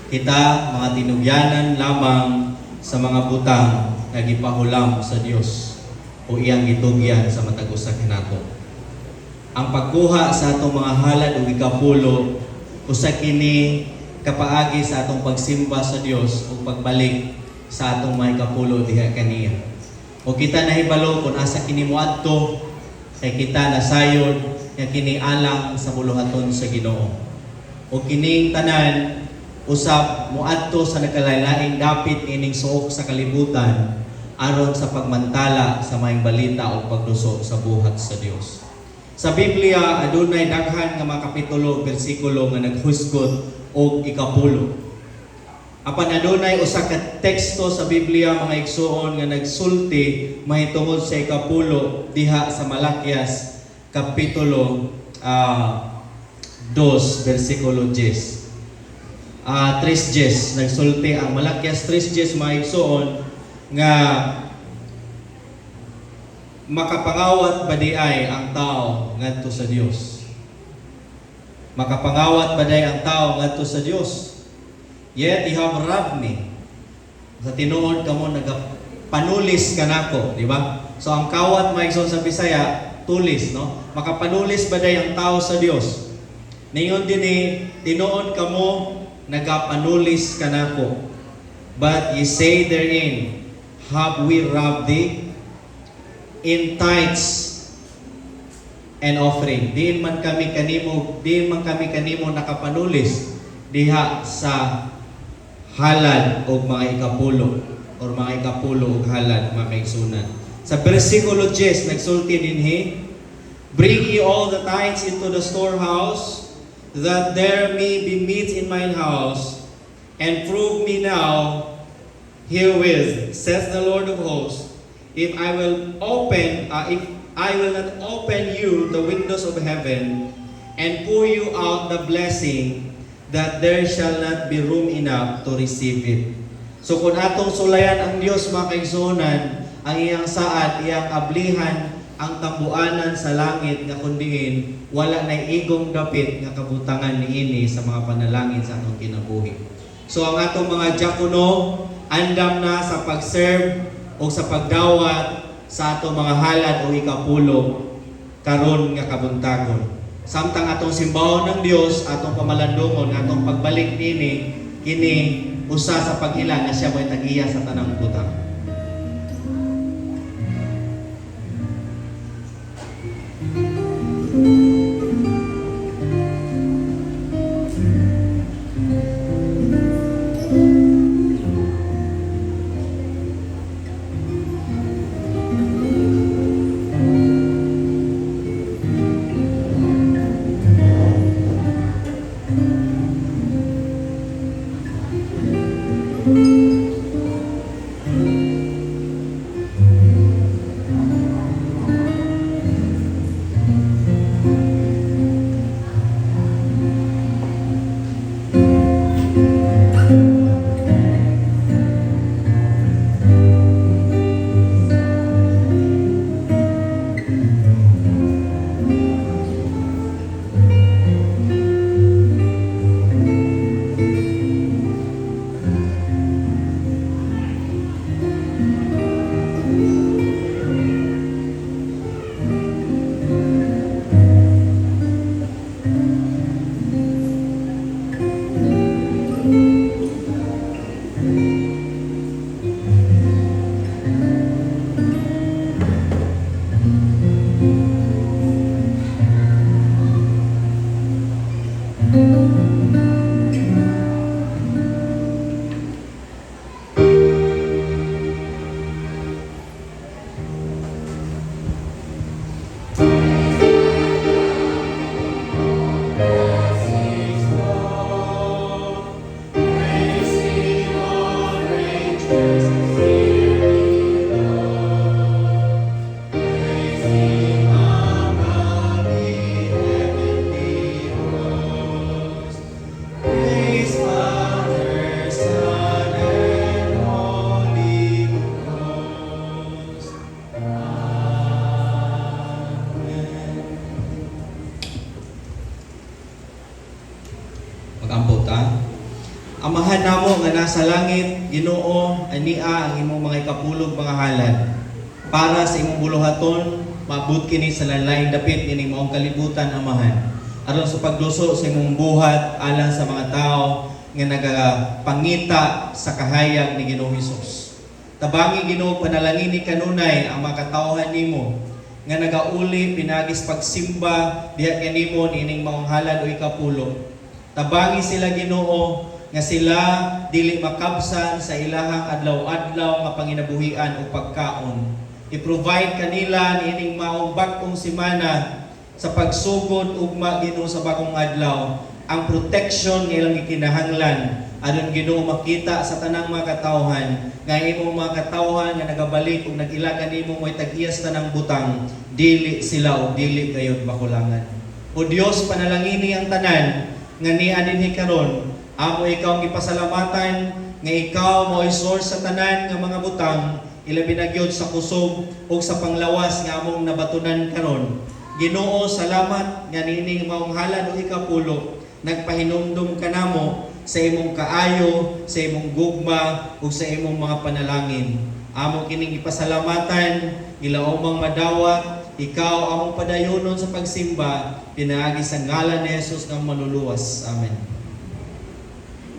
Kita mga tinugyanan lamang sa mga butang nga gipahulam sa Dios o iyang gitugyan sa matag usa kanato. Ang pagkuha sa atong mga halad o ikapulo usa kini kapaagi sa atong pagsimba sa Dios o pagbalik sa atong mga ikapulo diha kaniya. O kita nahibalo kung asa kini moadto kay kita nasayod nga kini alang sa buluhaton sa Ginoo. O kining tanan usab moadto sa nagkalain-laing dapit ining suok sa kalibutan aron sa pagmantala sa maayong balita o pagduso sa buhat sa Dios. Sa Biblia adunay daghan nga mga kapitulo bersikulo nga naghusgot og ikapulo. Apan adunay usa ka teksto sa Biblia mga igsoon nga nagsulti mahitungod sa ikapulo diha sa Malakias kapitulo 2 bersikulo 10. 3:10 nagsulti ang Malakias 3:10 maigsoon nga makapangawat ba di ay ang tao ngadto sa Dios. Makapangawat ba di ang tao ngadto sa Dios? Yet you have robbed me. Sa tinuod kamo nagapanulis kanako, di ba? So ang kawat maigsoon sa Bisaya tulis, no? Makapanulis ba di ang tao sa Dios? Ningon dinhi tinuod kamo nagapanulis kanako. But ye say therein, have we robbed thee? In tithes and offering. Diin man kami kanimo nakapanulis diha sa halad o mga ikapulo or mga ikapulo o halad mga kaigsunan. Sa versikulo 10 nagsulti dinhi, bring ye all the tithes into the storehouse, that there may be meat in mine house, and prove me now herewith, says the Lord of hosts, if I will not open you the windows of heaven, and pour you out the blessing, that there shall not be room enough to receive it. So kung atong sulayan ang Dios mga kaigsunan, ang iyang saad, iyang ablihan, ang tambuanan sa langit nga kundiin, wala na igong dapit nga kabutangan niini sa mga panalangin sa atong kinabuhi. So ang atong mga diakono andam na sa pag-serve o sa pagdawat sa atong mga halad o ikapulo karon nga kabuntagon. Samtang atong simbahon ng Dios, atong pamalandungon, atong pagbalik nini kini usa sa pag-ila nga siya mo'y tag-iya sa tanang butang. Amahan namo nga nasa langit, Ginoo, ania ang imong mga ikapulog mga halad. Para sa imong buluhaton, maabot kini sa lain dapit ini maong kalibutan, Amahan. Aron sa pagluso sa imong buhat alang sa mga tao nga nagapangita sa kahayag ni Ginoong Hesus. Tabangi Ginoo, panalangin ni kanunay ang makatawhan nimo nga nagauli pinagis pagsimba diha kanimo nining maong halad o ikapulog. Tabangi sila Ginoo nga sila dili makabsan sa ilahang adlaw-adlaw nga panginabuhian o pagkaon. I-provide kanila niining maong bag-ong semana sa pagsugod ugma Ginoo sa bagong adlaw ang protection nga ilang gikinahanglan aron Ginoo makita sa tanang mga katawhan nga imong mga katawhan nga nagabalik ug nag-ila kanimo mo'y tag-iyas tanang butang dili sila o dili kayon bakulangan. O Dios, panalangini ang tanan nga niya dinhi karon. Amo ikaw ang gipasalamatan nga ikaw mo'y source sa tanan nga mga butang, ilabi na gyud sa kusog o sa panglawas nga among nabatunan karon. Ginoo, salamat nga nining maong halad o ikapulo nagpahinumdum kanamo sa imong kaayo, sa imong gugma ug sa imong mga panalangin. Amo kining gipasalamatan, ilaumang madawat, ikaw among padayonon sa pagsimba, pinaagi sa ngalan ni Jesus nga manluluwas. Amen.